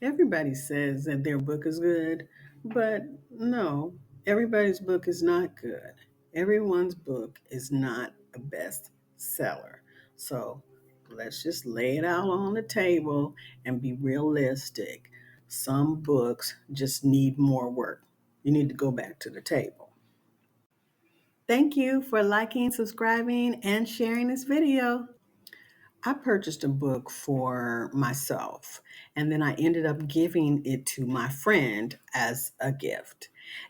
Everybody says that their book is good, but no, everybody's book is not good. Everyone's book is not a bestseller. So let's just lay it out on the table and be realistic. Some books just need more work. You need to go back to the table. Thank you for liking, subscribing, and sharing this video. I purchased a book for myself and then I ended up giving it to my friend as a gift.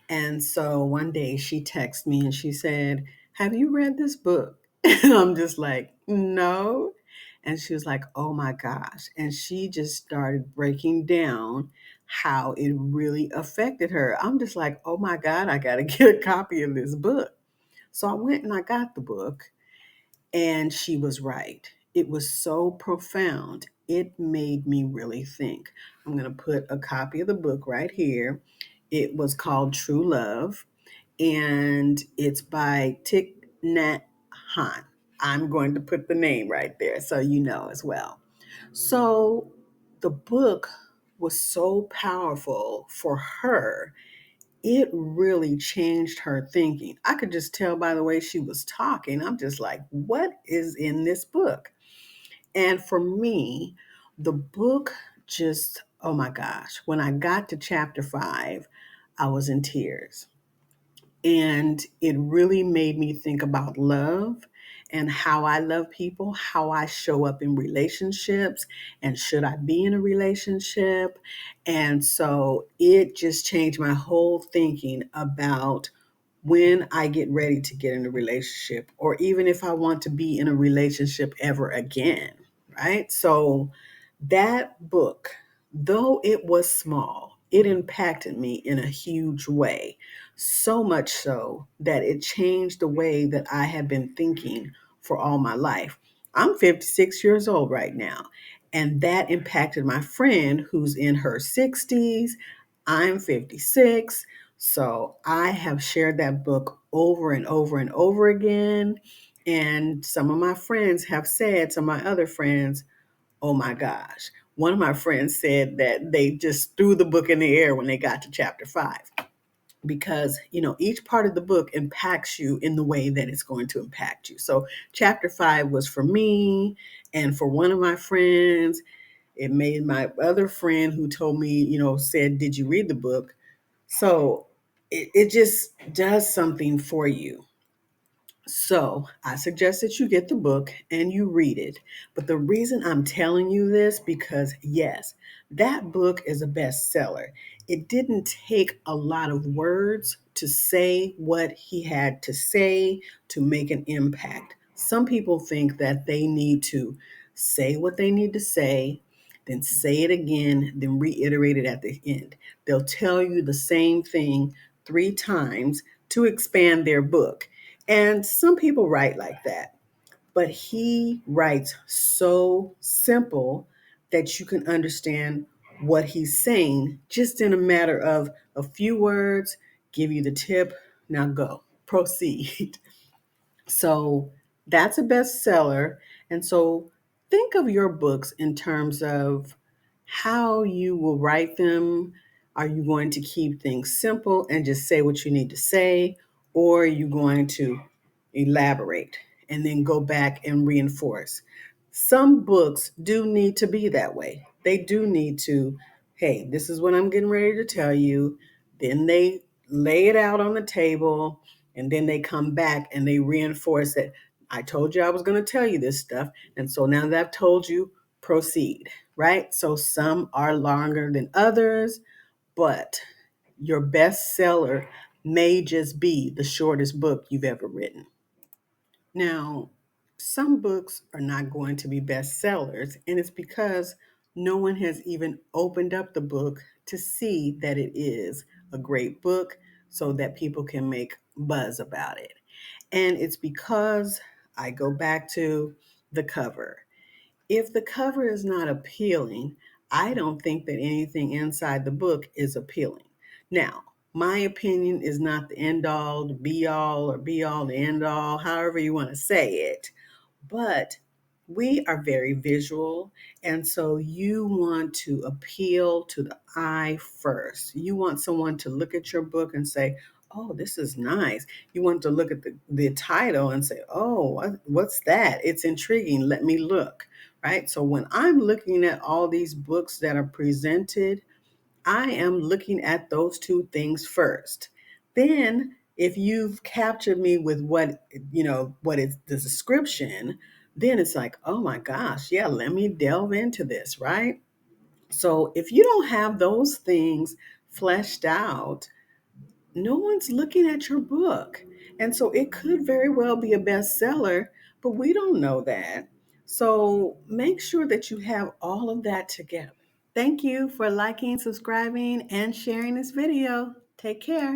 And so one day she texted me and she said, "Have you read this book?" And I'm just like, "No." And she was like, "Oh my gosh." And she just started breaking down how it really affected her. I'm just like, "Oh my God, I got to get a copy of this book." So I went and I got the book and she was right. It was so profound. It made me really think. I'm going to put a copy of the book right here. It was called True Love, and it's by Thich Nhat Hanh. I'm going to put the name right there so you know as well. So the book was so powerful for her. It really changed her thinking. I could just tell by the way she was talking. I'm just like, what is in this book? And for me, the book just, oh my gosh, when I got to chapter 5, I was in tears. And it really made me think about love and how I love people, how I show up in relationships, and should I be in a relationship? And so it just changed my whole thinking about when I get ready to get in a relationship, or even if I want to be in a relationship ever again, right? So that book, though it was small, it impacted me in a huge way. So much so that it changed the way that I have been thinking for all my life. I'm 56 years old right now, and that impacted my friend who's in her 60s. I'm 56. So I have shared that book over and over and over again. And some of my friends have said to my other friends, "Oh my gosh." One of my friends said that they just threw the book in the air when they got to chapter 5 because, each part of the book impacts you in the way that it's going to impact you. So, chapter 5 was for me and for one of my friends. It made my other friend who told me, said, "Did you read the book?" So, it just does something for you. So I suggest that you get the book and you read it. But the reason I'm telling you this, because yes, that book is a bestseller. It didn't take a lot of words to say what he had to say to make an impact. Some people think that they need to say what they need to say, then say it again, then reiterate it at the end. They'll tell you the same thing 3 times to expand their book. And some people write like that, but he writes so simple that you can understand what he's saying just in a matter of a few words, give you the tip, now go, proceed. So that's a bestseller. And so think of your books in terms of how you will write them. Are you going to keep things simple and just say what you need to say? Or are you going to elaborate and then go back and reinforce? Some books do need to be that way. They do need to, hey, this is what I'm getting ready to tell you. Then they lay it out on the table and then they come back and they reinforce it. I told you I was going to tell you this stuff. And so now that I've told you, proceed, right? So some are longer than others, but your bestseller may just be the shortest book you've ever written. Now, some books are not going to be bestsellers, and it's because no one has even opened up the book to see that it is a great book so that people can make buzz about it. And it's because I go back to the cover. If the cover is not appealing, I don't think that anything inside the book is appealing. Now, my opinion is not the end all, the be all, or be all, the end all, however you want to say it. But We are very visual, and so you want to appeal to the eye first. You want someone to look at your book and say, oh, this is nice. You want to look at the title and say, oh, what's that? It's intriguing. Let me look, right? So when I'm looking at all these books that are presented, I am looking at those two things first. Then, if you've captured me with what is the description, then it's like, oh my gosh, yeah, let me delve into this, right? So, if you don't have those things fleshed out, no one's looking at your book. And so it could very well be a bestseller, but we don't know that. So make sure that you have all of that together. Thank you for liking, subscribing, and sharing this video. Take care.